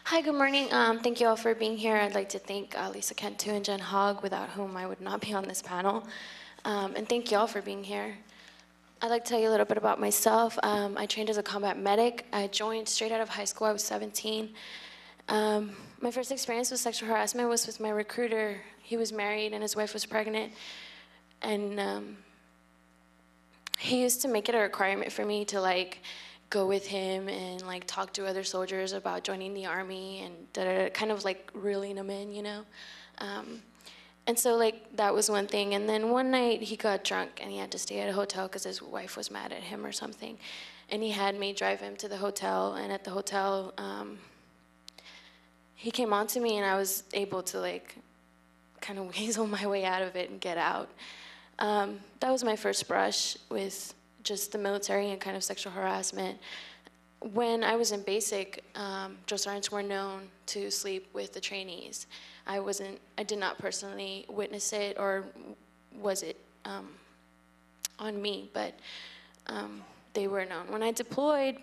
Hi, good morning. Thank you all for being here. I'd like to thank Lisa Cantu and Jen Hogg, without whom I would not be on this panel. And thank you all for being here. I'd like to tell you a little bit about myself. I trained as a combat medic. I joined straight out of high school. I was 17. My first experience with sexual harassment was with my recruiter. He was married and his wife was pregnant. And he used to make it a requirement for me to go with him and talk to other soldiers about joining the army and kind of reeling them in, you know. And so that was one thing. And then one night he got drunk and he had to stay at a hotel because his wife was mad at him or something. And he had me drive him to the hotel. And at the hotel, he came on to me and I was able to kind of weasel my way out of it and get out. That was my first brush with just the military and kind of sexual harassment. When I was in basic, drill sergeants were known to sleep with the trainees. I did not personally witness it or was it on me, but they were known. When I deployed,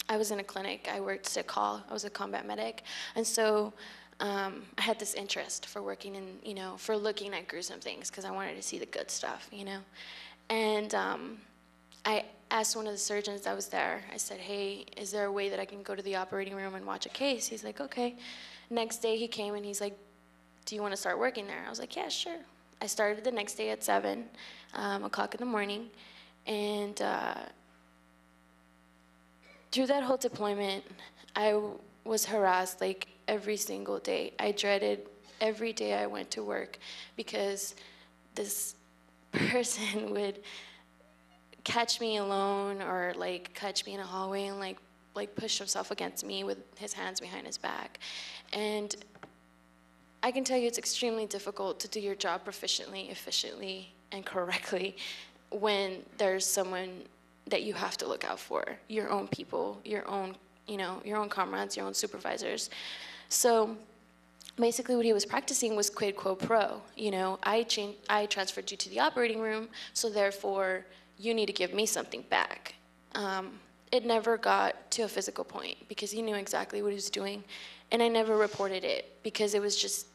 I was in a clinic. I worked sick call. I was a combat medic. And so I had this interest for working in, for looking at gruesome things because I wanted to see the good stuff, And I asked one of the surgeons that was there, I said, hey, is there a way that I can go to the operating room and watch a case? He's like, okay. Next day he came and he's like, do you want to start working there? I was like, yeah, sure. I started the next day at 7 o'clock in the morning. And through that whole deployment, I was harassed every single day. I dreaded every day I went to work because this person would catch me alone or catch me in a hallway and push himself against me with his hands behind his back. And I can tell you it's extremely difficult to do your job proficiently, efficiently, and correctly when there's someone that you have to look out for, your own people, your own comrades, your own supervisors. So basically what he was practicing was quid pro quo. I transferred you to the operating room, so therefore you need to give me something back. It never got to a physical point because he knew exactly what he was doing, and I never reported it because it was just,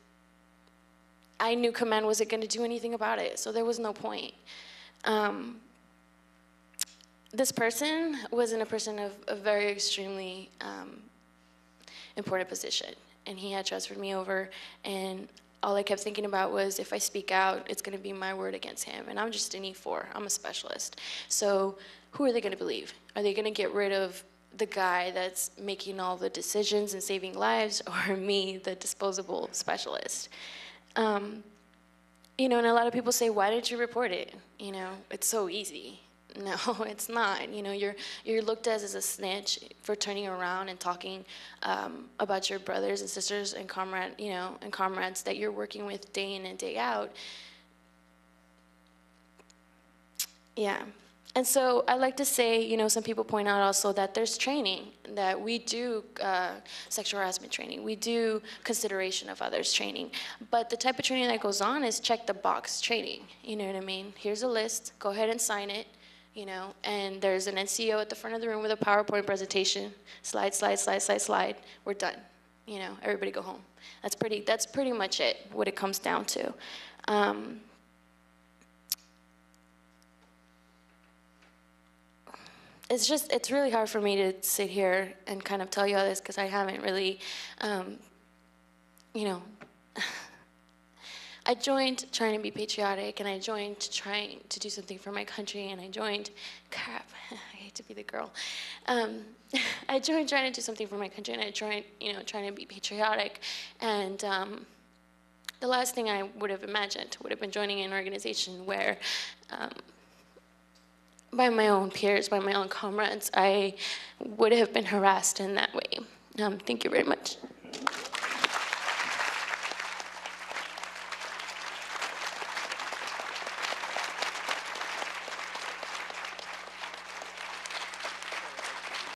I knew command wasn't going to do anything about it, so there was no point. This person wasn't a person of a very extremely important position, and he had transferred me over, and all I kept thinking about was if I speak out, it's going to be my word against him, and I'm just an E4. I'm a specialist. So who are they going to believe? Are they going to get rid of the guy that's making all the decisions and saving lives, or me, the disposable specialist? And a lot of people say, why didn't you report it? It's so easy. No, it's not. You're looked at as a snitch for turning around and talking about your brothers and sisters and comrades that you're working with day in and day out. Yeah. And so I like to say, some people point out also that there's training, that we do sexual harassment training. We do consideration of others training. But the type of training that goes on is check the box training. You know what I mean? Here's a list. Go ahead and sign it. And there's an NCO at the front of the room with a PowerPoint presentation. Slide, slide, slide, slide, slide. We're done. Everybody go home. That's pretty much it, what it comes down to. It's really hard for me to sit here and kind of tell you all this because I haven't really, I joined trying to be patriotic, and I joined trying to do something for my country, and I joined, crap, I hate to be the girl. I joined trying to do something for my country, and I joined, trying to be patriotic, and the last thing I would have imagined would have been joining an organization where, by my own peers, by my own comrades, I would have been harassed in that way. Thank you very much.